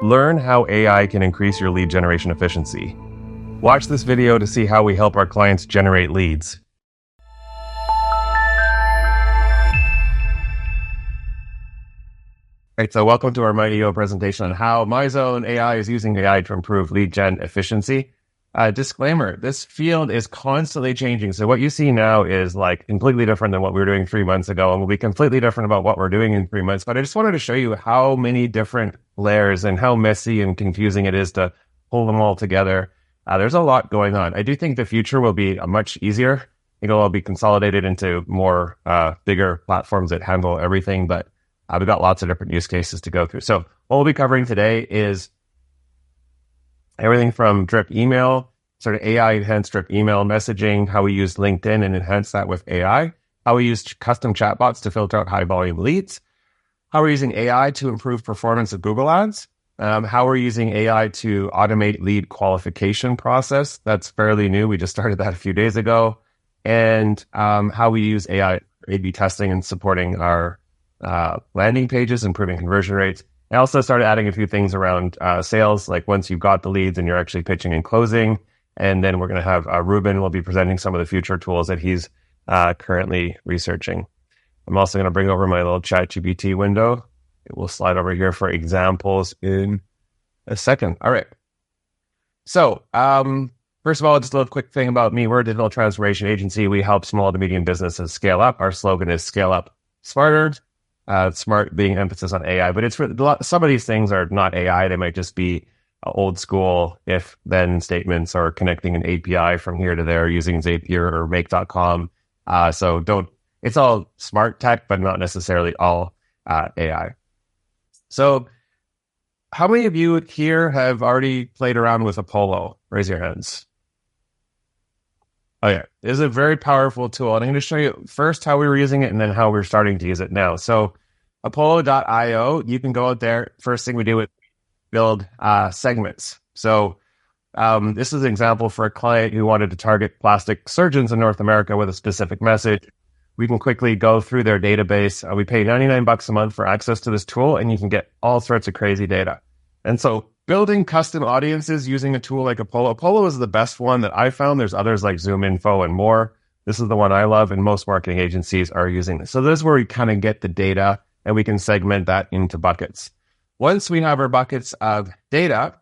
Learn how AI can increase your lead generation efficiency. Watch this video to see how we help our clients generate leads. All right, so welcome to our MyZone presentation on how MyZone AI is using AI to improve lead gen efficiency. Disclaimer, this field is constantly changing. So what you see now is like completely different than what we were doing 3 months ago, and will be completely different about what we're doing in 3 months. But I just wanted to show you how many different layers and how messy and confusing it is to pull them all together. There's a lot going on. I do think the future will be much easier. I think it'll all be consolidated into more bigger platforms that handle everything, but we've got lots of different use cases to go through. So what we'll be covering today is everything from drip email, sort of AI-enhanced drip email messaging, how we use LinkedIn and enhance that with AI, how we use custom chatbots to filter out high-volume leads, how we're using AI to improve performance of Google Ads, how we're using AI to automate lead qualification process. That's fairly new. We just started that a few days ago. And how we use AI A/B testing and supporting our landing pages, improving conversion rates. I also started adding a few things around sales, like once you've got the leads and you're actually pitching and closing. And then we're going to have Ruben will be presenting some of the future tools that he's currently researching. I'm also going to bring over my little ChatGPT window. It will slide over here for examples in a second. All right. So first of all, just a little quick thing about me. We're a digital transformation agency. We help small to medium businesses scale up. Our slogan is scale up smarter. Smart being emphasis on AI, but it's for some of these things are not AI. They might just be old school if-then statements or connecting an API from here to there using Zapier or Make.com. So it's all smart tech, but not necessarily all AI. So how many of you here have already played around with Apollo? Raise your hands. Oh yeah, it is a very powerful tool. And I'm going to show you first how we were using it and then how we're starting to use it now. So Apollo.io, you can go out there. First thing we do is build segments. So this is an example for a client who wanted to target plastic surgeons in North America with a specific message. We can quickly go through their database. We pay $99 a month for access to this tool, and you can get all sorts of crazy data. And so building custom audiences using a tool like Apollo. Apollo is the best one that I found. There's others like ZoomInfo and more. This is the one I love, and most marketing agencies are using this. So this is where we kind of get the data, and we can segment that into buckets. Once we have our buckets of data,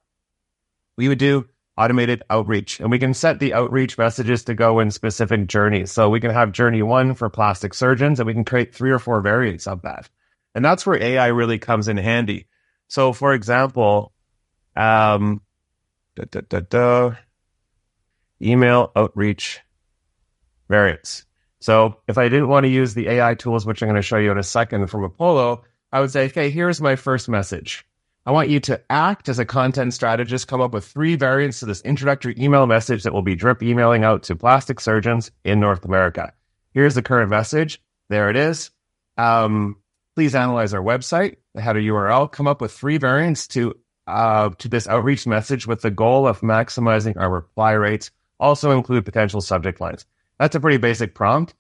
we would do automated outreach, and we can set the outreach messages to go in specific journeys. So we can have journey 1 for plastic surgeons, and we can create 3 or 4 variants of that. And that's where AI really comes in handy. So for example, email outreach variants. So if I didn't want to use the AI tools, which I'm going to show you in a second from Apollo, I would say, okay, here's my first message. I want you to act as a content strategist, come up with 3 variants to this introductory email message that will be drip emailing out to plastic surgeons in North America. Here's the current message. There it is. Please analyze our website, the header URL, come up with 3 variants to this outreach message with the goal of maximizing our reply rates. Also include potential subject lines. That's a pretty basic prompt.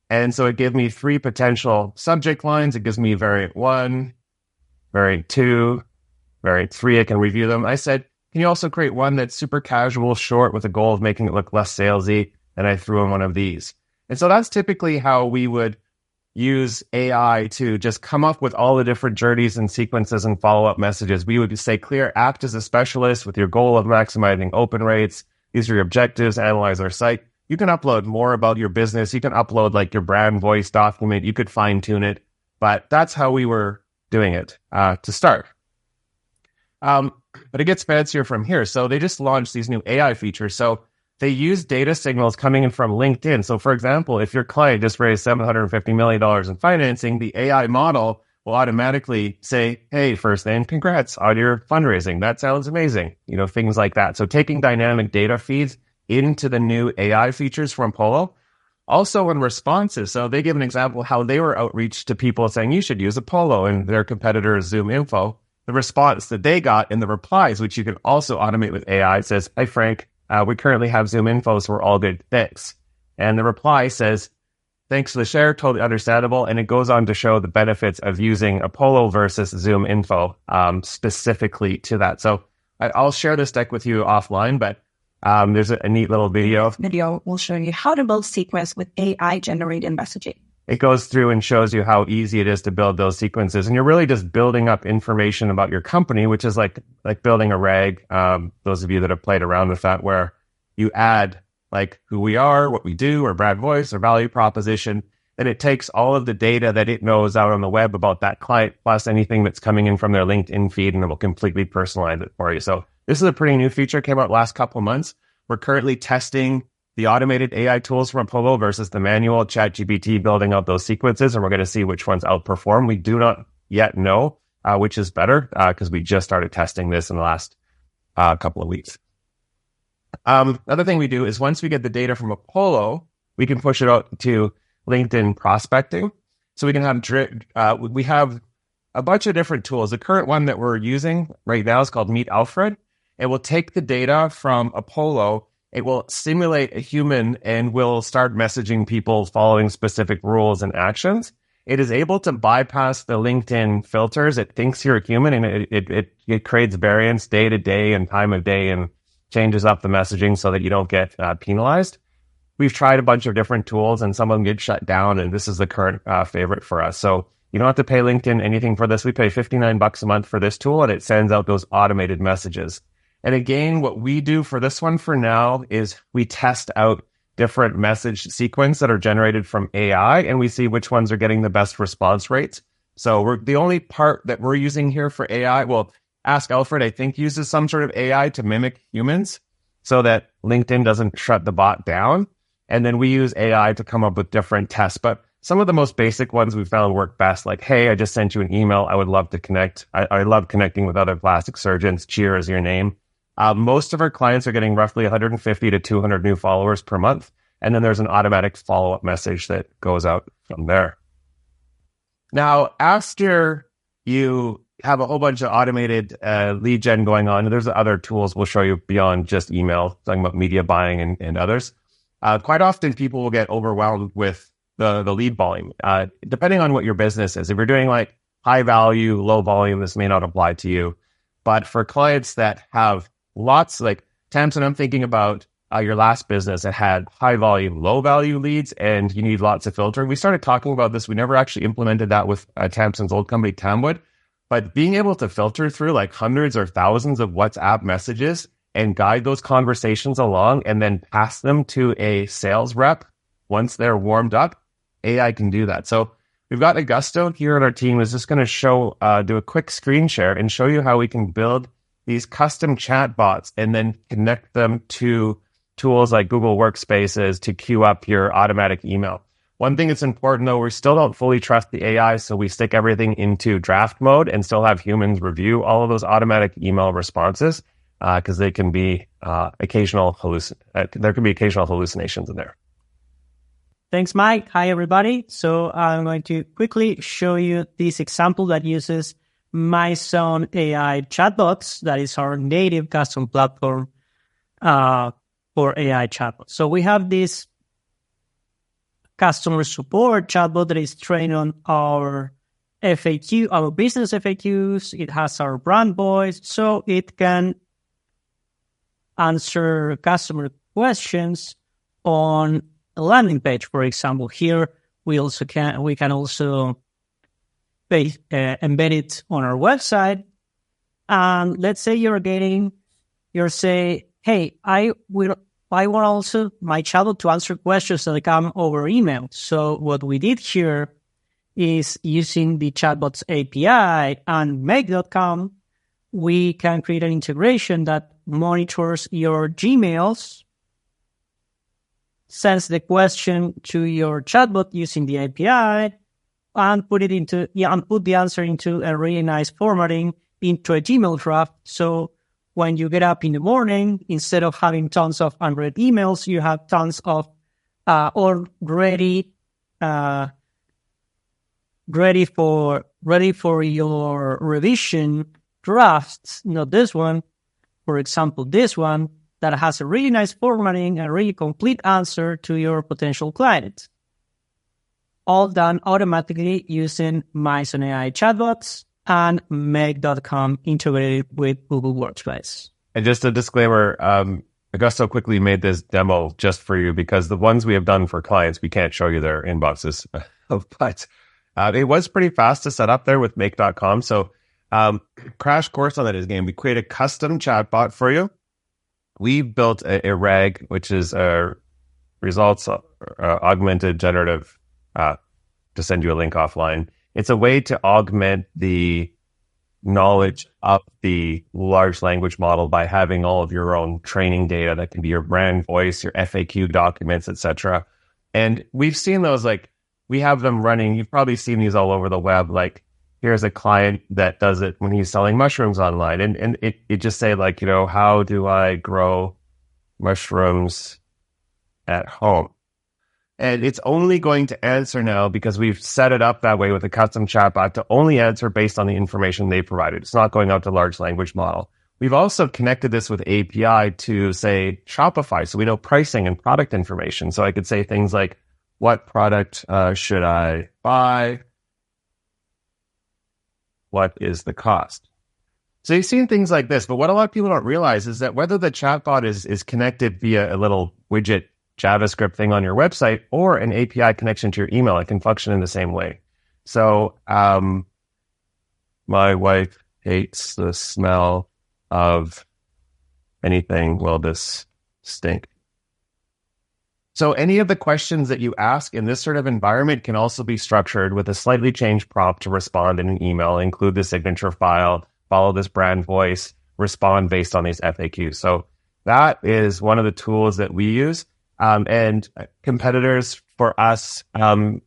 And so it gives me 3 potential subject lines. It gives me variant 1, variant 2, variant 3. I can review them. I said, can you also create one that's super casual, short, with a goal of making it look less salesy? And I threw in one of these. And so that's typically how we would use AI to just come up with all the different journeys and sequences and follow-up messages. We would say, clear, act as a specialist with your goal of maximizing open rates. These are your objectives. Analyze our site. You can upload more about your business. You can upload like your brand voice document. You could fine tune it, but that's how we were doing it to start. But it gets fancier from here. So they just launched these new AI features. So they use data signals coming in from LinkedIn. So for example, if your client just raised $750 million in financing, the AI model will automatically say, hey, first name, congrats on your fundraising. That sounds amazing. You know, things like that. So taking dynamic data feeds into the new AI features from Apollo. Also in responses. So they give an example of how they were outreach to people saying you should use Apollo, and their competitor is ZoomInfo. The response that they got in the replies, which you can also automate with AI, says, hi, Frank. We currently have ZoomInfo, so we're all good. Thanks. And the reply says, Thanks for the share. Totally understandable. And it goes on to show the benefits of using Apollo versus Zoom Info specifically to that. So I'll share this deck with you offline, but there's a neat little video. This video will show you how to build sequence with AI-generated messaging. It goes through and shows you how easy it is to build those sequences. And you're really just building up information about your company, which is like building a rag. Those of you that have played around with that, where you add like who we are, what we do, our brand voice, our value proposition. And it takes all of the data that it knows out on the web about that client, plus anything that's coming in from their LinkedIn feed, and it will completely personalize it for you. So this is a pretty new feature, came out last couple of months. We're currently testing the automated AI tools from Apollo versus the manual ChatGPT, building out those sequences, and we're going to see which ones outperform. We do not yet know which is better because we just started testing this in the last couple of weeks. Another thing we do is once we get the data from Apollo, we can push it out to LinkedIn prospecting. So we can have, we have a bunch of different tools. The current one that we're using right now is called Meet Alfred. It will take the data from Apollo. It will simulate a human and will start messaging people following specific rules and actions. It is able to bypass the LinkedIn filters. It thinks you're a human, and it creates variance day to day and time of day and changes up the messaging so that you don't get penalized. We've tried a bunch of different tools, and some of them get shut down, and this is the current favorite for us. So you don't have to pay LinkedIn anything for this. We pay $59 a month for this tool, and it sends out those automated messages. And again, what we do for this one for now is we test out different message sequence that are generated from AI, and we see which ones are getting the best response rates. So the only part that we're using here for AI, well, Ask Alfred, I think, uses some sort of AI to mimic humans so that LinkedIn doesn't shut the bot down. And then we use AI to come up with different tests. But some of the most basic ones we found work best, like, hey, I just sent you an email. I would love to connect. I love connecting with other plastic surgeons. Cheer is your name. Most of our clients are getting roughly 150 to 200 new followers per month. And then there's an automatic follow-up message that goes out from there. Now, after you have a whole bunch of automated lead gen going on, and there's other tools we'll show you beyond just email, talking about media buying and others. Quite often people will get overwhelmed with the lead volume, depending on what your business is. If you're doing like high value, low volume, this may not apply to you. But for clients that have lots, like Tamsin, I'm thinking about your last business that had high volume, low value leads, and you need lots of filtering. We started talking about this. We never actually implemented that with Tamsin's old company, Tamwood. But being able to filter through like hundreds or thousands of WhatsApp messages and guide those conversations along and then pass them to a sales rep once they're warmed up, AI can do that. So we've got Augusto here on our team is just going to do a quick screen share and show you how we can build these custom chatbots and then connect them to tools like Google Workspaces to queue up your automatic email. One thing that's important, though, we still don't fully trust the AI, so we stick everything into draft mode and still have humans review all of those automatic email responses because they can be occasional hallucinations in there. Thanks, Mike. Hi, everybody. So I'm going to quickly show you this example that uses MyZone AI Chatbots. That is our native custom platform for AI chatbots. So we have this customer support chatbot that is trained on our FAQ, our business FAQs. It has our brand voice, so it can answer customer questions on a landing page, for example. Here we can also embed it on our website. And let's say you're saying, hey, I want also my chatbot to answer questions that come over email. So what we did here is using the Chatbots API and Make.com, we can create an integration that monitors your Gmails, sends the question to your chatbot using the API, and put the answer into a really nice formatting into a Gmail draft. So when you get up in the morning, instead of having tons of unread emails, you have tons of already ready for your revision drafts. Not this one, for example, this one that has a really nice formatting, a really complete answer to your potential client. all done automatically using MyZone AI chatbots and Make.com integrated with Google Workspace. And just a disclaimer, Augusto quickly made this demo just for you because the ones we have done for clients, we can't show you their inboxes. But it was pretty fast to set up there with Make.com. So crash course on that is, again, we create a custom chatbot for you. We built a RAG, which is a results augmented generative, to send you a link offline. It's a way to augment the knowledge of the large language model by having all of your own training data that can be your brand voice, your FAQ documents, etc. And we've seen those, like, we have them running. You've probably seen these all over the web. Like, here's a client that does it when he's selling mushrooms online. And it just say, like, you know, how do I grow mushrooms at home? And it's only going to answer now because we've set it up that way with a custom chatbot to only answer based on the information they provided. It's not going out to large language model. We've also connected this with API to, say, Shopify, so we know pricing and product information. So I could say things like, what product should I buy? What is the cost? So you've seen things like this, but what a lot of people don't realize is that whether the chatbot is connected via a little widget JavaScript thing on your website or an API connection to your email, it can function in the same way. So my wife hates the smell of anything. Will this stink? So any of the questions that you ask in this sort of environment can also be structured with a slightly changed prompt to respond in an email, include the signature file, follow this brand voice, respond based on these FAQs. So that is one of the tools that we use. And competitors for us, Augusto,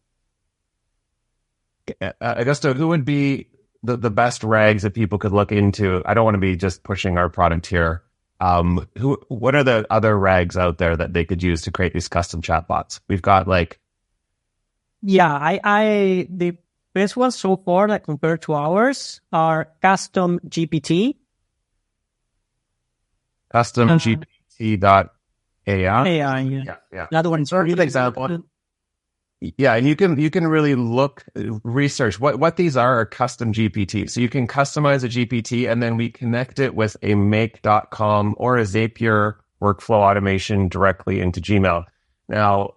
who would be the best rags that people could look into? I don't want to be just pushing our product here. What are the other rags out there that they could use to create these custom chatbots? We've got like, the best ones so far that compared to ours are Custom GPT. Custom GPT.ai. AI, Yeah. Another one is Sort of an example. Yeah, and you can really research what these are custom GPT. So you can customize a GPT, and then we connect it with a Make.com or a Zapier workflow automation directly into Gmail. Now,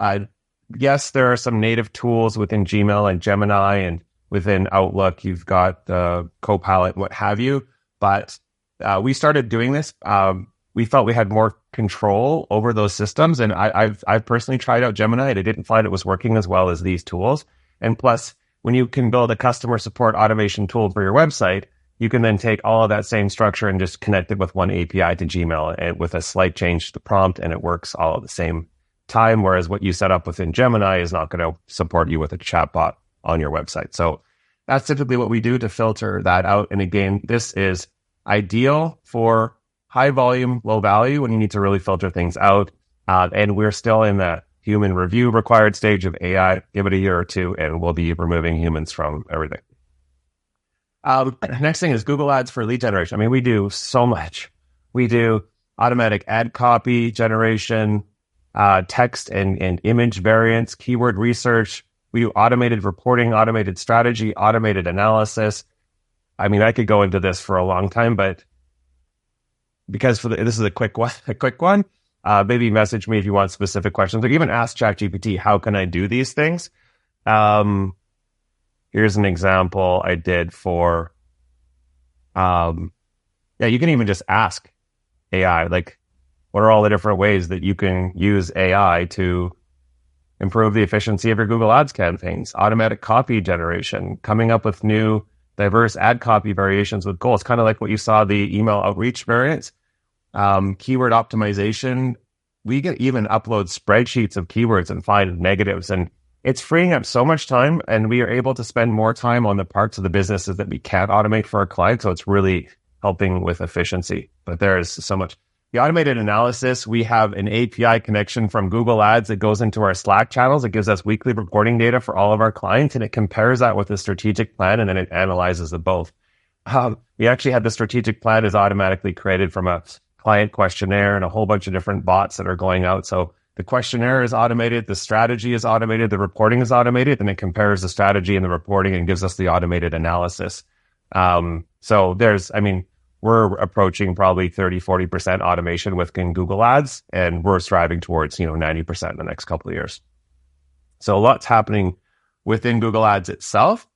yes, there are some native tools within Gmail and Gemini, and within Outlook, you've got the Copilot, what have you. But we started doing this. We felt we had more control over those systems. And I've personally tried out Gemini, and I didn't find it was working as well as these tools. And plus, when you can build a customer support automation tool for your website, you can then take all of that same structure and just connect it with one API to Gmail and with a slight change to the prompt, and it works all at the same time. Whereas what you set up within Gemini is not going to support you with a chatbot on your website. So that's typically what we do to filter that out. And again, this is ideal for high volume, low value when you need to really filter things out. And we're still in the human review required stage of AI. Give it a year or two, and we'll be removing humans from everything. Next thing is Google Ads for lead generation. I mean, we do so much. We do automatic ad copy generation, text and image variants, keyword research. We do automated reporting, automated strategy, automated analysis. I mean, I could go into this for a long time, but because this is a quick one, maybe message me if you want specific questions, or even ask ChatGPT, how can I do these things? Here's an example I did for, you can even just ask AI, like, what are all the different ways that you can use AI to improve the efficiency of your Google Ads campaigns, automatic copy generation, coming up with new diverse ad copy variations with goals, kind of like what you saw the email outreach variants. Keyword optimization. We can even upload spreadsheets of keywords and find negatives, and it's freeing up so much time, and we are able to spend more time on the parts of the businesses that we can't automate for our clients. So it's really helping with efficiency, but there's so much. The automated analysis, we have an API connection from Google Ads that goes into our Slack channels. It gives us weekly reporting data for all of our clients, and it compares that with a strategic plan, and then it analyzes them both. We actually have the strategic plan is automatically created from a client questionnaire and a whole bunch of different bots that are going out. So The questionnaire is automated, the strategy is automated, the reporting is automated, and it compares the strategy and the reporting and gives us the automated analysis. So we're approaching probably 30-40% automation within Google Ads, and we're striving towards 90% in the next couple of years. So a lot's happening within Google Ads itself.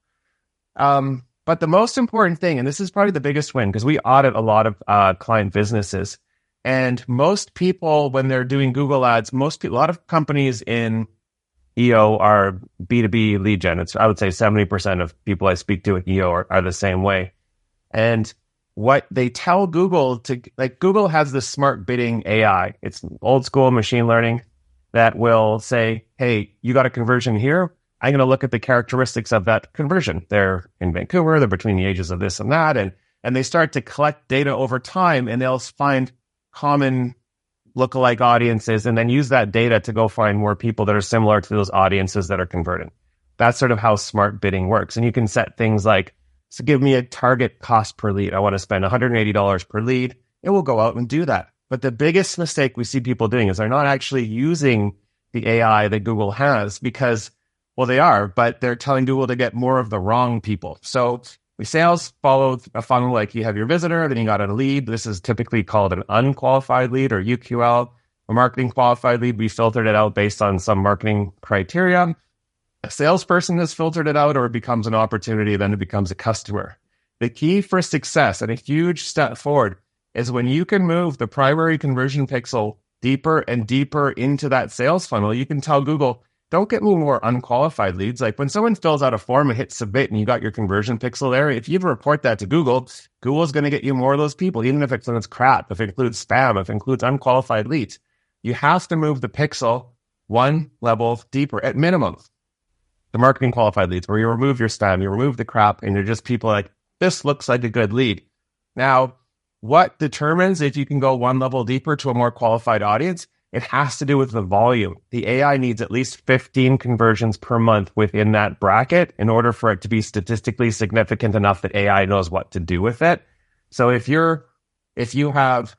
But the most important thing, and this is probably the biggest win, because we audit a lot of client businesses, and most people, when they're doing Google Ads, a lot of companies in EO are B2B lead gen. I would say 70% of people I speak to at EO are the same way. And what they tell Google Google has this smart bidding AI. It's old school machine learning that will say, hey, you got a conversion here. I'm going to look at the characteristics of that conversion. They're in Vancouver. They're between the ages of this and that. And they start to collect data over time, and they'll find common lookalike audiences and then use that data to go find more people that are similar to those audiences that are converting. That's sort of how smart bidding works. And you can set things like, so give me a target cost per lead. I want to spend $180 per lead. It will go out and do that. But the biggest mistake we see people doing is they're not actually using the AI that Google has because, well, they are, but they're telling Google to get more of the wrong people. So sales follow a funnel like you have your visitor, then you got a lead. This is typically called an unqualified lead or UQL. A marketing qualified lead, we filtered it out based on some marketing criteria. A salesperson has filtered it out, or it becomes an opportunity, then it becomes a customer. The key for success and a huge step forward is when you can move the primary conversion pixel deeper and deeper into that sales funnel. You can tell Google, don't get me more unqualified leads. Like when someone fills out a form and hits submit and you got your conversion pixel there, if you report that to Google, Google's going to get you more of those people, even if it includes crap, if it includes spam, if it includes unqualified leads. You have to move the pixel one level deeper at minimum. The marketing qualified leads, where you remove your spam, you remove the crap, and you're just people like, this looks like a good lead. Now, what determines if you can go one level deeper to a more qualified audience? It has to do with the volume. The AI needs at least 15 conversions per month within that bracket in order for it to be statistically significant enough that AI knows what to do with it. So if you have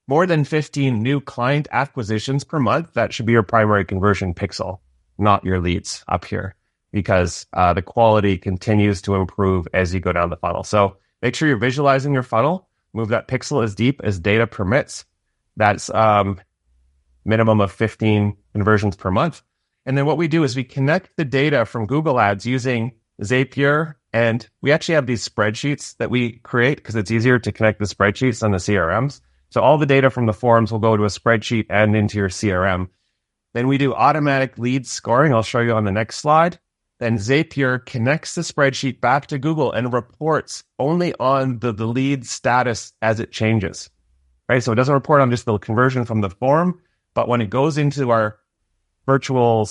more than 15 new client acquisitions per month, that should be your primary conversion pixel, not your leads up here, because the quality continues to improve as you go down the funnel. So make sure you're visualizing your funnel, move that pixel as deep as data permits. That's minimum of 15 conversions per month. And then what we do is we connect the data from Google Ads using Zapier, and we actually have these spreadsheets that we create because it's easier to connect the spreadsheets than the CRMs. So all the data from the forms will go to a spreadsheet and into your CRM. Then we do automatic lead scoring. I'll show you on the next slide. Then Zapier connects the spreadsheet back to Google and reports only on the lead status as it changes, right? So it doesn't report on just the conversion from the form, but when it goes into our virtual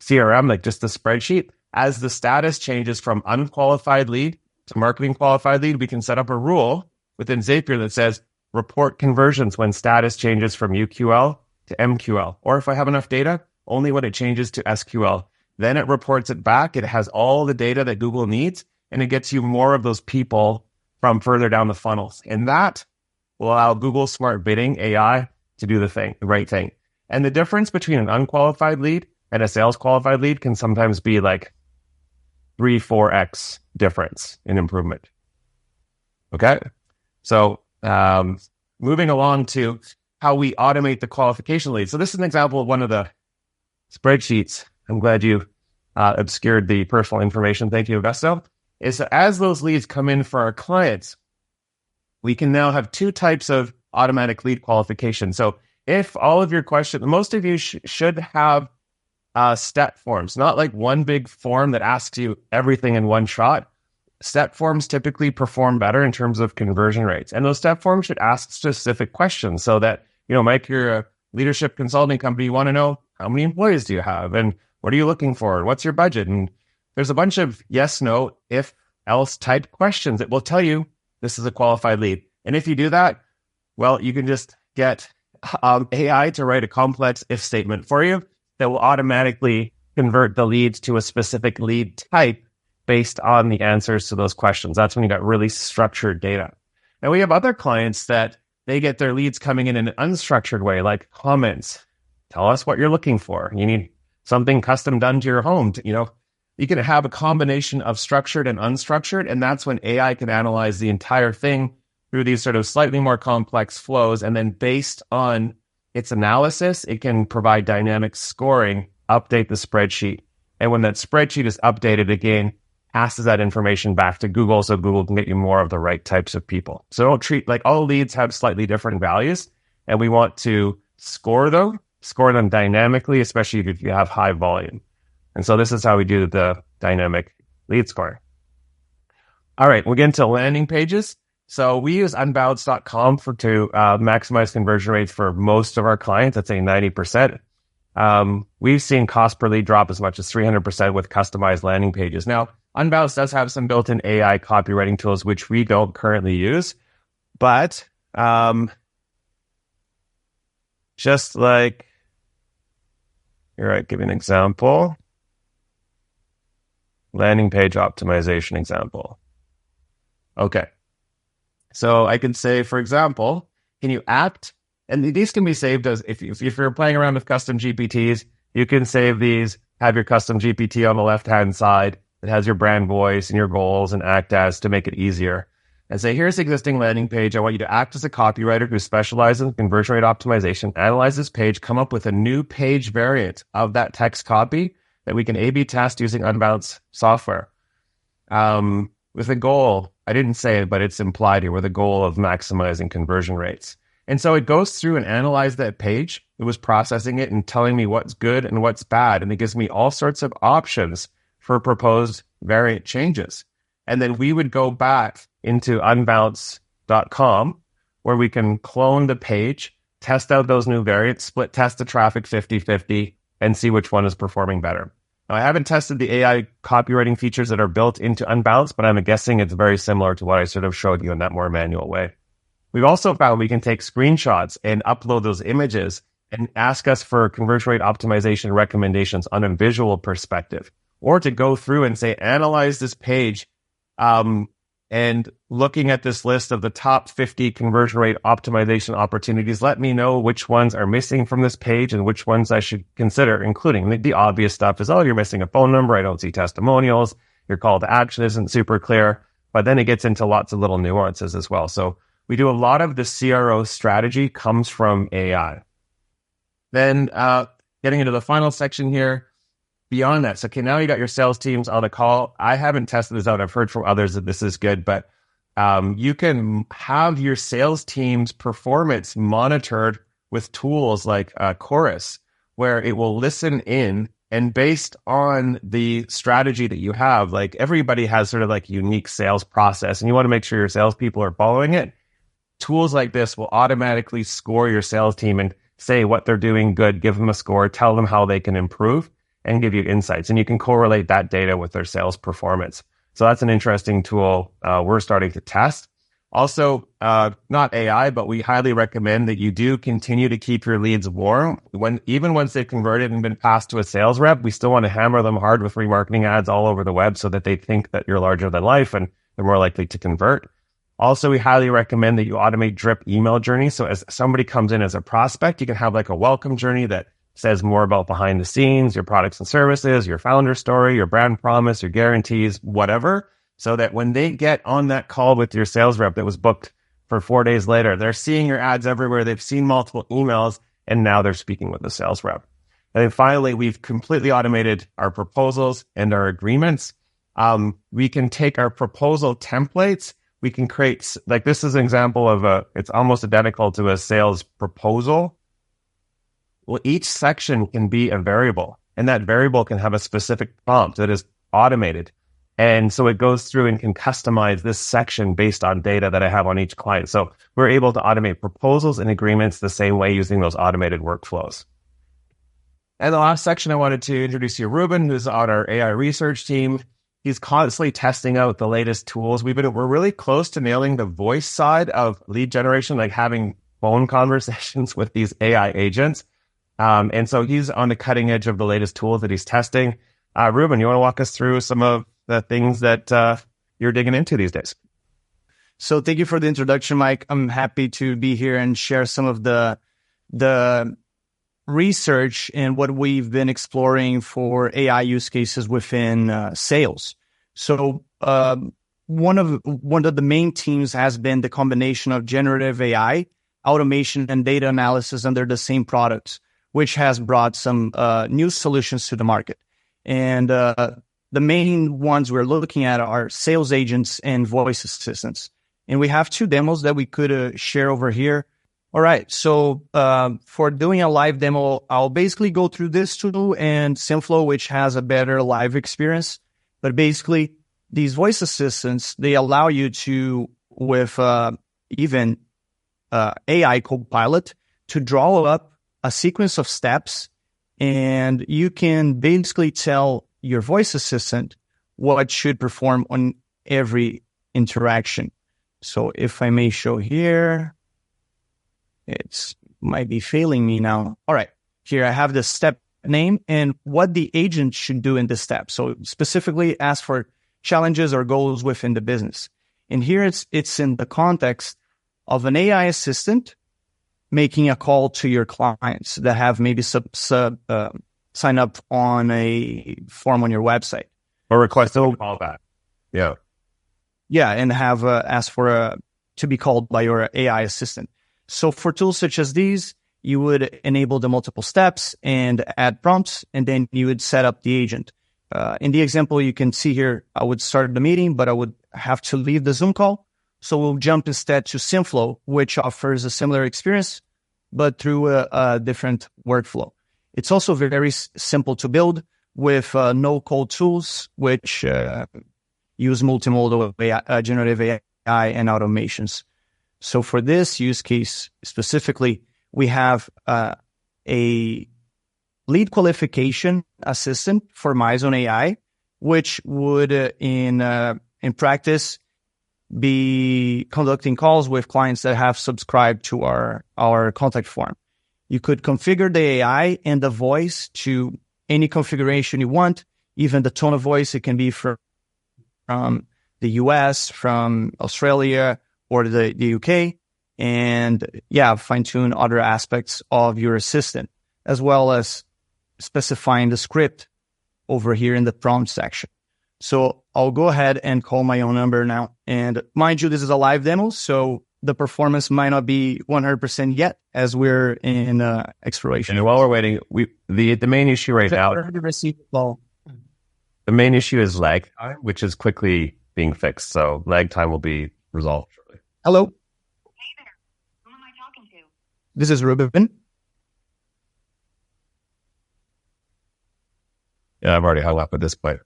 CRM, like just the spreadsheet, as the status changes from unqualified lead to marketing qualified lead, we can set up a rule within Zapier that says report conversions when status changes from UQL to MQL. Or if I have enough data, only when it changes to SQL. Then it reports it back. It has all the data that Google needs, and it gets you more of those people from further down the funnels. And that will allow Google Smart Bidding AI to do the right thing. And the difference between an unqualified lead and a sales qualified lead can sometimes be like 3-4x difference in improvement. Okay. So moving along to how we automate the qualification lead. So this is an example of one of the spreadsheets. I'm glad you obscured the personal information. Thank you, Augusto. Is that as those leads come in for our clients, we can now have two types of automatic lead qualification. So if all of your questions, most of you should have step forms, not like one big form that asks you everything in one shot. Step forms typically perform better in terms of conversion rates. And those step forms should ask specific questions so that, Mike, you're a leadership consulting company, you want to know how many employees do you have? And what are you looking for? What's your budget? And there's a bunch of yes, no, if, else type questions that will tell you this is a qualified lead. And if you do that, well, you can just get AI to write a complex if statement for you that will automatically convert the leads to a specific lead type based on the answers to those questions. That's when you got really structured data. Now we have other clients that they get their leads coming in an unstructured way, like comments, Tell us what you're looking for. You need something custom done to your home. You can have a combination of structured and unstructured, and that's when AI can analyze the entire thing through these sort of slightly more complex flows. And then based on its analysis, it can provide dynamic scoring, update the spreadsheet. And when that spreadsheet is updated again, passes that information back to Google so Google can get you more of the right types of people. So don't treat like all leads have slightly different values, and we want to score them dynamically, especially if you have high volume. And so this is how we do the dynamic lead scoring. All right, we'll get into landing pages. So we use unbounce.com to maximize conversion rates for most of our clients. I'd say 90%. We've seen cost per lead drop as much as 300% with customized landing pages. Now, Unbounce does have some built-in AI copywriting tools, which we don't currently use. But just like, here, I give you an example. Landing page optimization example. Okay. So I can say, for example, can you and these can be saved as, if you're playing around with custom GPTs, you can save these, have your custom GPT on the left-hand side. It has your brand voice and your goals and act as to make it easier. And say, here's the existing landing page. I want you to act as a copywriter who specializes in conversion rate optimization, analyze this page, come up with a new page variant of that text copy that we can A/B test using Unbounce software. With a goal, I didn't say it, but it's implied here, with a goal of maximizing conversion rates. And so it goes through and analyzes that page. It was processing it and telling me what's good and what's bad. And it gives me all sorts of options for proposed variant changes. And then we would go back into unbounce.com where we can clone the page, test out those new variants, split test the traffic 50-50, and see which one is performing better. Now, I haven't tested the AI copywriting features that are built into Unbounce, but I'm guessing it's very similar to what I sort of showed you in that more manual way. We've also found we can take screenshots and upload those images and ask us for conversion rate optimization recommendations on a visual perspective, or to go through and say, analyze this page, and looking at this list of the top 50 conversion rate optimization opportunities, let me know which ones are missing from this page and which ones I should consider including. The obvious stuff is, you're missing a phone number. I don't see testimonials. Your call to action isn't super clear. But then it gets into lots of little nuances as well. So we do a lot of the CRO strategy comes from AI. Then getting into the final section here, beyond that. So, okay, now you got your sales teams on a call. I haven't tested this out. I've heard from others that this is good, but you can have your sales team's performance monitored with tools like Chorus, where it will listen in, and based on the strategy that you have, like everybody has sort of like unique sales process, and you want to make sure your salespeople are following it. Tools like this will automatically score your sales team and say what they're doing good, give them a score, tell them how they can improve, and give you insights. And you can correlate that data with their sales performance. So that's an interesting tool we're starting to test. Also, not AI, but we highly recommend that you do continue to keep your leads warm. Even once they've converted and been passed to a sales rep, we still want to hammer them hard with remarketing ads all over the web so that they think that you're larger than life and they're more likely to convert. Also, we highly recommend that you automate drip email journeys. So as somebody comes in as a prospect, you can have like a welcome journey that says more about behind the scenes, your products and services, your founder story, your brand promise, your guarantees, whatever, so that when they get on that call with your sales rep that was booked for 4 days later, they're seeing your ads everywhere, they've seen multiple emails, and now they're speaking with the sales rep. And then finally, we've completely automated our proposals and our agreements. We can take our proposal templates. We can create, like this is an example of it's almost identical to a sales proposal. Well, each section can be a variable, and that variable can have a specific prompt that is automated. And so it goes through and can customize this section based on data that I have on each client. So we're able to automate proposals and agreements the same way using those automated workflows. And the last section, I wanted to introduce you to Ruben, who's on our AI research team. He's constantly testing out the latest tools. We're really close to nailing the voice side of lead generation, like having phone conversations with these AI agents. And so he's on the cutting edge of the latest tools that he's testing. Ruben, you want to walk us through some of the things that you're digging into these days? So thank you for the introduction, Mike. I'm happy to be here and share some of the research and what we've been exploring for AI use cases within sales. So one of the main themes has been the combination of generative AI, automation, and data analysis under the same products, which has brought some new solutions to the market. And the main ones we're looking at are sales agents and voice assistants. And we have 2 demos that we could share over here. All right, so for doing a live demo, I'll basically go through this tool and SimFlow, which has a better live experience. But basically, these voice assistants, they allow you to, with even AI Copilot, to draw up a sequence of steps, and you can basically tell your voice assistant what should perform on every interaction. So if I may show here, it might be failing me now. All right, here I have the step name and what the agent should do in this step. So specifically ask for challenges or goals within the business. And here it's in the context of an AI assistant making a call to your clients that have maybe sign up on a form on your website. Or request a callback. Yeah. Yeah, and have asked for to be called by your AI assistant. So for tools such as these, you would enable the multiple steps and add prompts, and then you would set up the agent. In the example you can see here, I would start the meeting, but I would have to leave the Zoom call. So we'll jump instead to SimFlow, which offers a similar experience, but through a different workflow. It's also very simple to build with no-code tools, which use multimodal AI, generative AI and automations. So for this use case specifically, we have a lead qualification assistant for MyZone AI, which would in practice be conducting calls with clients that have subscribed to our contact form. You could configure the AI and the voice to any configuration you want, even the tone of voice. It can be from the US, from Australia, or the UK, and fine-tune other aspects of your assistant, as well as specifying the script over here in the prompt section. So I'll go ahead and call my own number now. And mind you, this is a live demo, so the performance might not be 100% yet as we're in exploration. And while we're waiting, the main issue right now, the main issue is lag time, which is quickly being fixed. So lag time will be resolved shortly. Hello. Hey there. Who am I talking to? This is Ruben. Yeah, I've already hung up at this point.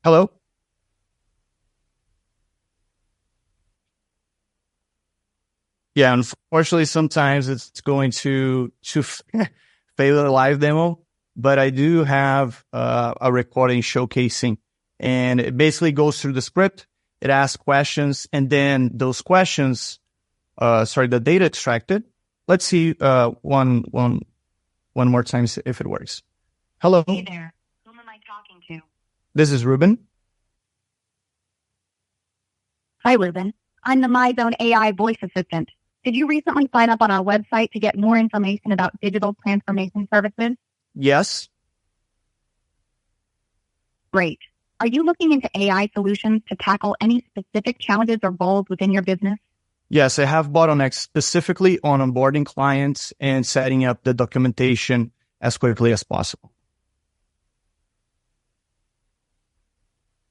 Hello. Yeah, unfortunately, sometimes it's going to fail the live demo, but I do have a recording showcasing, and it basically goes through the script. It asks questions, and then those questions, the data extracted. Let's see one more time if it works. Hello. Hey there. Whom am I talking to? This is Ruben. Hi, Ruben. I'm the MyZone AI voice assistant. Did you recently sign up on our website to get more information about digital transformation services? Yes. Great. Are you looking into AI solutions to tackle any specific challenges or goals within your business? Yes, I have bottlenecks specifically on onboarding clients and setting up the documentation as quickly as possible.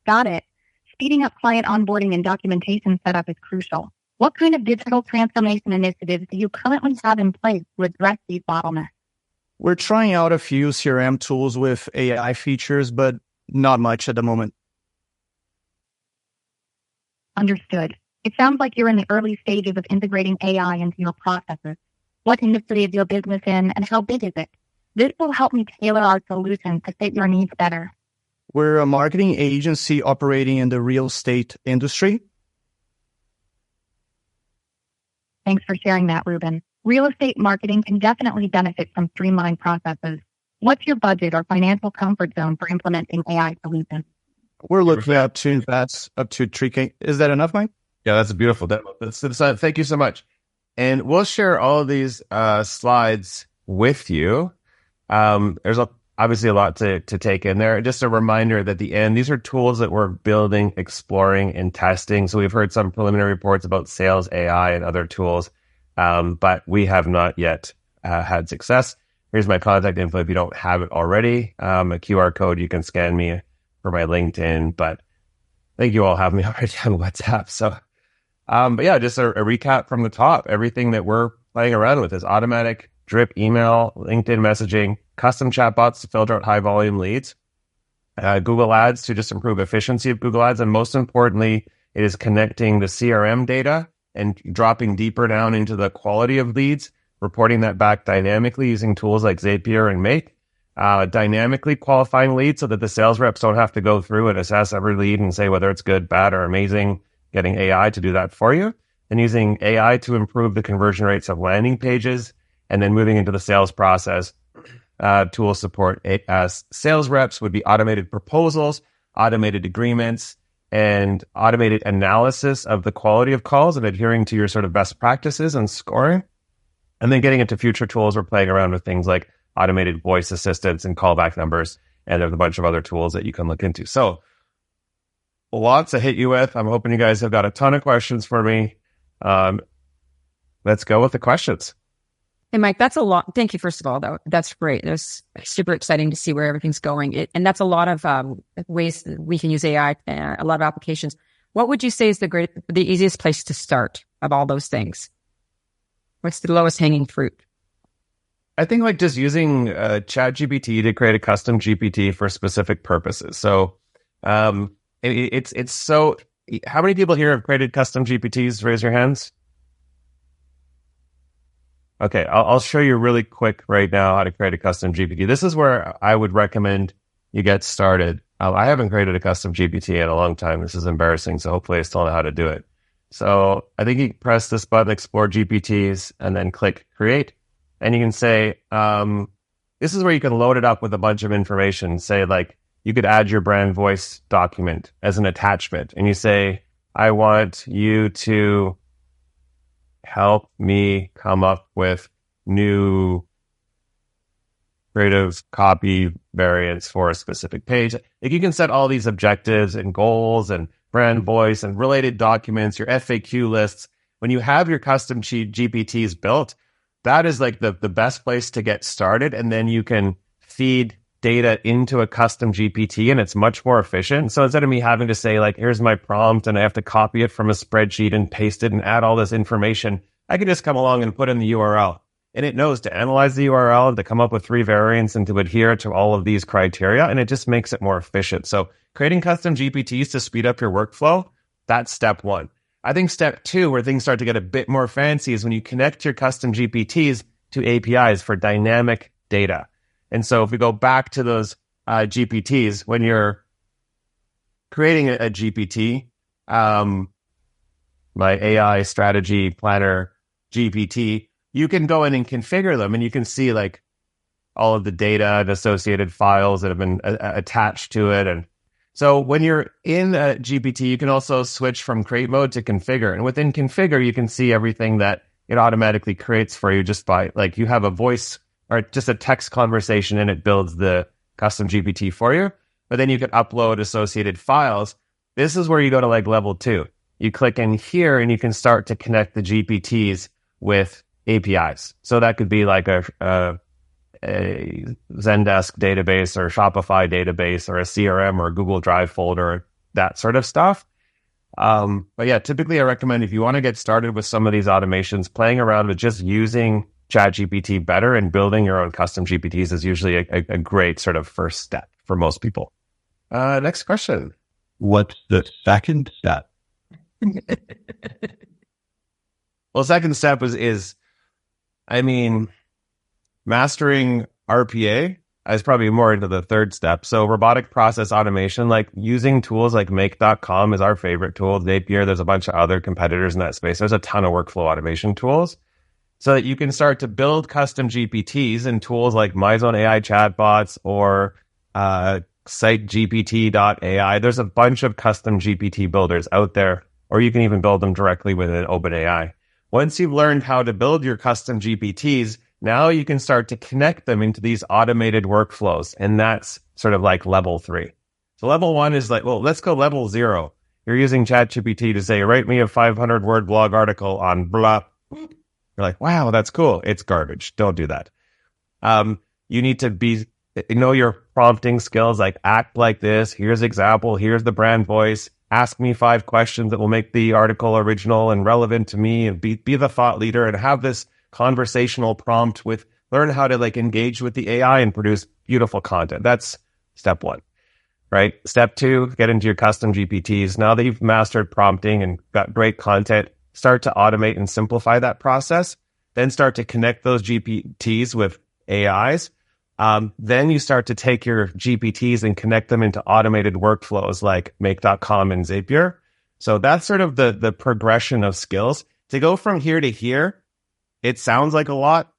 Got it. Speeding up client onboarding and documentation setup is crucial. What kind of digital transformation initiatives do you currently have in place to address these bottlenecks? We're trying out a few CRM tools with AI features, but not much at the moment. Understood. It sounds like you're in the early stages of integrating AI into your processes. What industry is your business in, and how big is it? This will help me tailor our solution to fit your needs better. We're a marketing agency operating in the real estate industry. Thanks for sharing that, Ruben. Real estate marketing can definitely benefit from streamlined processes. What's your budget or financial comfort zone for implementing AI solutions? We're looking up to invest up to 3K. Is that enough, Mike? Yeah, that's a beautiful demo. Thank you so much. And we'll share all of these slides with you. There's obviously a lot to take in there. Just a reminder that at the end, these are tools that we're building, exploring, and testing. So we've heard some preliminary reports about sales AI and other tools, but we have not yet had success. Here's my contact info if you don't have it already. A QR code, you can scan me for my LinkedIn, but I think you all have me already on WhatsApp. So, but yeah, just a recap from the top. Everything that we're playing around with is automatic drip email, LinkedIn messaging, custom chatbots to filter out high volume leads, Google Ads to just improve efficiency of Google Ads. And most importantly, it is connecting the CRM data and dropping deeper down into the quality of leads, reporting that back dynamically using tools like Zapier and Make, dynamically qualifying leads so that the sales reps don't have to go through and assess every lead and say whether it's good, bad, or amazing, getting AI to do that for you, and using AI to improve the conversion rates of landing pages, and then moving into the sales process. Tool support as sales reps would be automated proposals, automated agreements, and automated analysis of the quality of calls and adhering to your sort of best practices and scoring. And then getting into future tools, we're playing around with things like automated voice assistants and callback numbers. And there's a bunch of other tools that you can look into. So lots to hit you with. I'm hoping you guys have got a ton of questions for me. Let's go with the questions. Hey, Mike, that's a lot. Thank you, first of all, though. That's great. It's super exciting to see where everything's going. And that's a lot of ways that we can use AI, a lot of applications. What would you say is the easiest place to start of all those things? What's the lowest hanging fruit? I think like just using ChatGPT to create a custom GPT for specific purposes. So it's so... How many people here have created custom GPTs? Raise your hands. Okay, I'll show you really quick right now how to create a custom GPT. This is where I would recommend you get started. I haven't created a custom GPT in a long time. This is embarrassing, so hopefully I still know how to do it. So I think you press this button, Explore GPTs, and then click Create. And you can say, this is where you can load it up with a bunch of information. Say like, you could add your brand voice document as an attachment. And you say, I want you to help me come up with new creative copy variants for a specific page. Like you can set all these objectives and goals and brand voice and related documents, your FAQ lists. When you have your custom GPTs built, that is like the best place to get started. And then you can feed data into a custom GPT and it's much more efficient. So instead of me having to say like, here's my prompt and I have to copy it from a spreadsheet and paste it and add all this information, I can just come along and put in the URL. And it knows to analyze the URL, to come up with 3 variants and to adhere to all of these criteria. And it just makes it more efficient. So creating custom GPTs to speed up your workflow, that's step 1. I think step 2, where things start to get a bit more fancy, is when you connect your custom GPTs to APIs for dynamic data. And so if we go back to those GPTs, when you're creating a GPT, my AI strategy planner GPT, you can go in and configure them and you can see like all of the data and associated files that have been attached to it. And so when you're in a GPT, you can also switch from create mode to configure. And within configure, you can see everything that it automatically creates for you just by like you have a voice or just a text conversation and it builds the custom GPT for you. But then you can upload associated files. This is where you go to like level 2. You click in here and you can start to connect the GPTs with APIs. So that could be like a Zendesk database or Shopify database or a CRM or a Google Drive folder, that sort of stuff. But yeah, typically I recommend if you want to get started with some of these automations, playing around with just using ChatGPT better and building your own custom GPTs is usually a great sort of first step for most people. Next question. What's the second step? Well, second step is mastering RPA is probably more into the third step. So robotic process automation, like using tools like make.com is our favorite tool. Zapier, there's a bunch of other competitors in that space. There's a ton of workflow automation tools so that you can start to build custom GPTs and tools like MyZone AI chatbots or SiteGPT.ai. There's a bunch of custom GPT builders out there, or you can even build them directly within OpenAI. Once you've learned how to build your custom GPTs, Now you can start to connect them into these automated workflows. And that's sort of like level 3. So level 1 is like, well, let's go level 0. You're using ChatGPT to say, write me a 500-word blog article on blah. You're like, wow, that's cool. It's garbage. Don't do that. You need to know your prompting skills, like act like this. Here's example. Here's the brand voice. Ask me 5 questions that will make the article original and relevant to me, and be the thought leader and have this conversational prompt learn how to like engage with the AI and produce beautiful content. That's step 1, right? Step 2, get into your custom GPTs. Now that you've mastered prompting and got great content, start to automate and simplify that process. Then start to connect those GPTs with AIs. Then you start to take your GPTs and connect them into automated workflows like Make.com and Zapier. So that's sort of the progression of skills. To go from here to here, it sounds like a lot.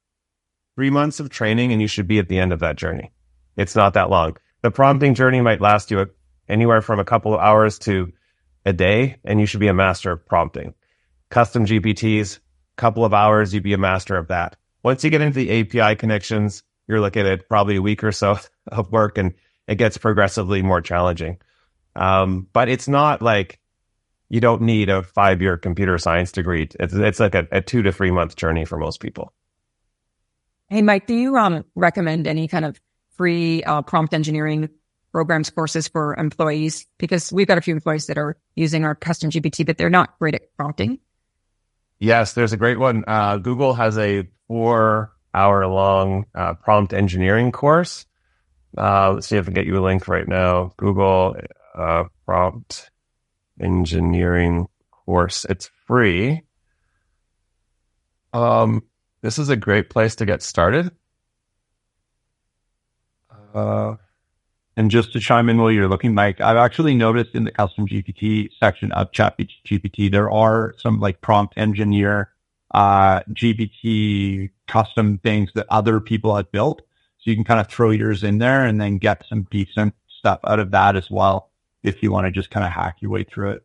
3 months of training and you should be at the end of that journey. It's not that long. The prompting journey might last you anywhere from a couple of hours to a day, and you should be a master of prompting. Custom GPTs, couple of hours, you'd be a master of that. Once you get into the API connections, you're looking at probably a week or so of work, and it gets progressively more challenging. But it's not like you don't need a 5-year computer science degree. It's like a 2 to 3 month journey for most people. Hey, Mike, do you recommend any kind of free prompt engineering programs, courses for employees? Because we've got a few employees that are using our custom GPT, but they're not great at prompting. Yes, there's a great one. Google has a 4-hour-long prompt engineering course. Let's see if I can get you a link right now. Google prompt engineering course. It's free. This is a great place to get started. And just to chime in while you're looking, Mike, I've actually noticed in the custom GPT section of ChatGPT, there are some like prompt engineer, GPT custom things that other people have built. So you can kind of throw yours in there and then get some decent stuff out of that as well, if you want to just kind of hack your way through it.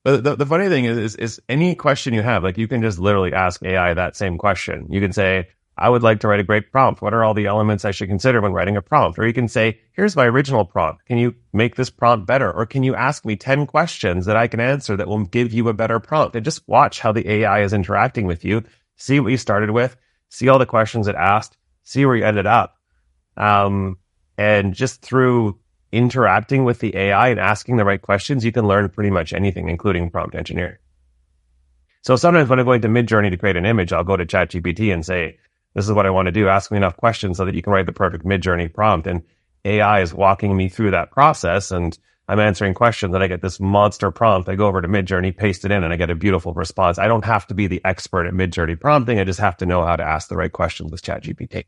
The funny thing is any question you have, like you can just literally ask AI that same question. You can say, I would like to write a great prompt. What are all the elements I should consider when writing a prompt? Or you can say, here's my original prompt. Can you make this prompt better? Or can you ask me 10 questions that I can answer that will give you a better prompt? And just watch how the AI is interacting with you. See what you started with. See all the questions it asked. See where you ended up. And just through interacting with the AI and asking the right questions, you can learn pretty much anything, including prompt engineering. So sometimes when I'm going to Midjourney to create an image, I'll go to ChatGPT and say, this is what I want to do. Ask me enough questions so that you can write the perfect Midjourney prompt. And AI is walking me through that process, and I'm answering questions, and I get this monster prompt. I go over to Midjourney, paste it in, and I get a beautiful response. I don't have to be the expert at Midjourney prompting. I just have to know how to ask the right questions with ChatGPT.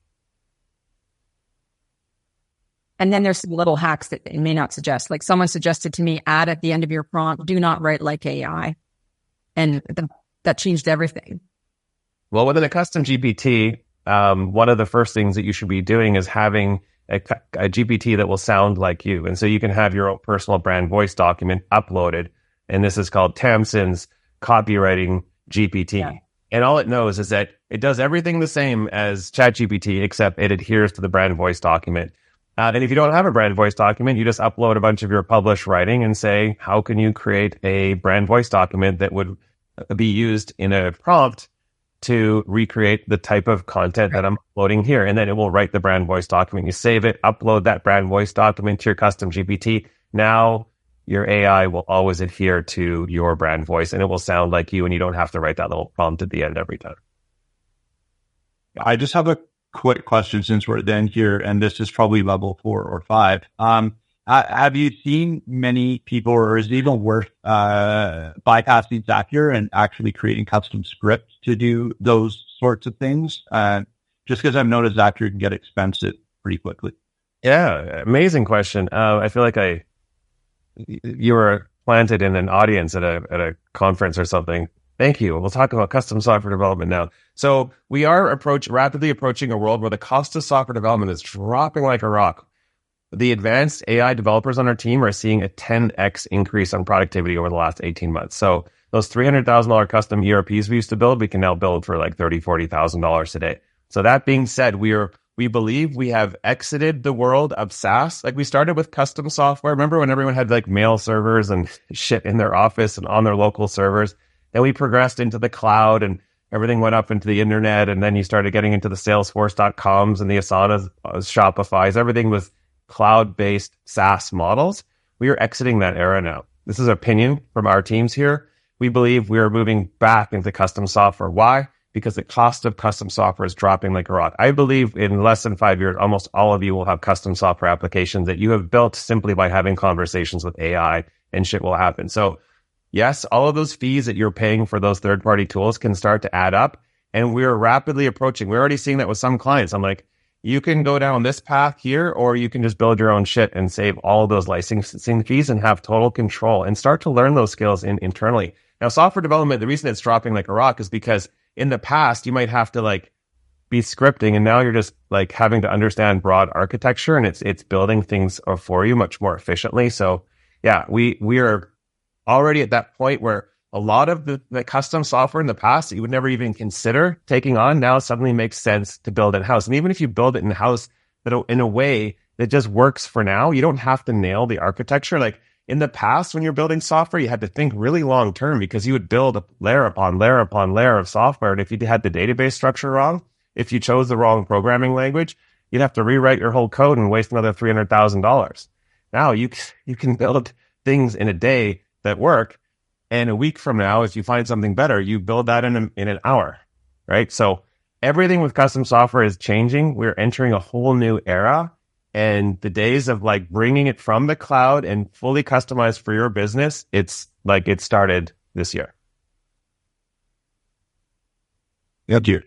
And then there's some little hacks that it may not suggest. Like someone suggested to me, add at the end of your prompt, do not write like AI. And that changed everything. Well, within a custom GPT, one of the first things that you should be doing is having a GPT that will sound like you. And so you can have your own personal brand voice document uploaded. And this is called Tamsin's copywriting GPT. Yeah. And all it knows is that it does everything the same as ChatGPT, except it adheres to the brand voice document. And if you don't have a brand voice document, you just upload a bunch of your published writing and say, how can you create a brand voice document that would be used in a prompt to recreate the type of content that I'm uploading here. And then it will write the brand voice document. You save it, upload that brand voice document to your custom GPT. Now your AI will always adhere to your brand voice and it will sound like you, and you don't have to write that little prompt at the end every time. I just have a quick question since we're then here, and this is probably level 4 or 5. Have you seen many people, or is it even worth bypassing Zapier and actually creating custom scripts to do those sorts of things? Just because I've noticed Zapier can get expensive pretty quickly. Yeah, amazing question. I feel like you were planted in an audience at a conference or something. Thank you. We'll talk about custom software development now. So we are rapidly approaching a world where the cost of software development is dropping like a rock. The advanced AI developers on our team are seeing a 10x increase on productivity over the last 18 months. So those $300,000 custom ERPs we used to build, we can now build for like $30,000, $40,000 today. So that being said, we believe we have exited the world of SaaS. Like we started with custom software. Remember when everyone had like mail servers and shit in their office and on their local servers? Then we progressed into the cloud and everything went up into the internet. And then you started getting into the Salesforce.coms and the Asanas, Shopify's. Everything was cloud-based SaaS models. We are exiting that era now. This is opinion from our teams here. We believe we are moving back into custom software. Why? Because the cost of custom software is dropping like a rock. I believe in less than 5 years, almost all of you will have custom software applications that you have built simply by having conversations with AI, and shit will happen. So yes, all of those fees that you're paying for those third-party tools can start to add up. And we're rapidly approaching. We're already seeing that with some clients. I'm like, you can go down this path here, or you can just build your own shit and save all of those licensing fees and have total control and start to learn those skills internally. Now, software development, the reason it's dropping like a rock is because in the past, you might have to like be scripting, and now you're just like having to understand broad architecture, and it's building things for you much more efficiently. So yeah, we are already at that point where a lot of the custom software in the past that you would never even consider taking on now suddenly makes sense to build in-house. And even if you build it in-house, but in a way that just works for now, you don't have to nail the architecture. Like in the past, when you're building software, you had to think really long term because you would build a layer upon layer upon layer of software. And if you had the database structure wrong, if you chose the wrong programming language, you'd have to rewrite your whole code and waste another $300,000. Now you can build things in a day that work. And a week from now, if you find something better, you build that in an hour, right? So everything with custom software is changing. We're entering a whole new era. And the days of like bringing it from the cloud and fully customized for your business, it's like it started this year. Yep.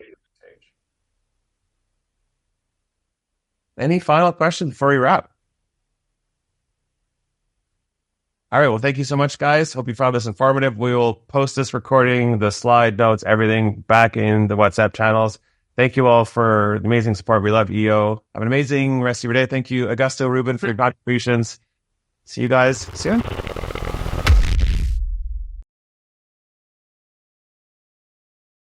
Any final questions before we wrap? All right. Well, thank you so much, guys. Hope you found this informative. We will post this recording, the slide notes, everything back in the WhatsApp channels. Thank you all for the amazing support. We love EO. Have an amazing rest of your day. Thank you, Augusto, Ruben, for your contributions. See you guys soon.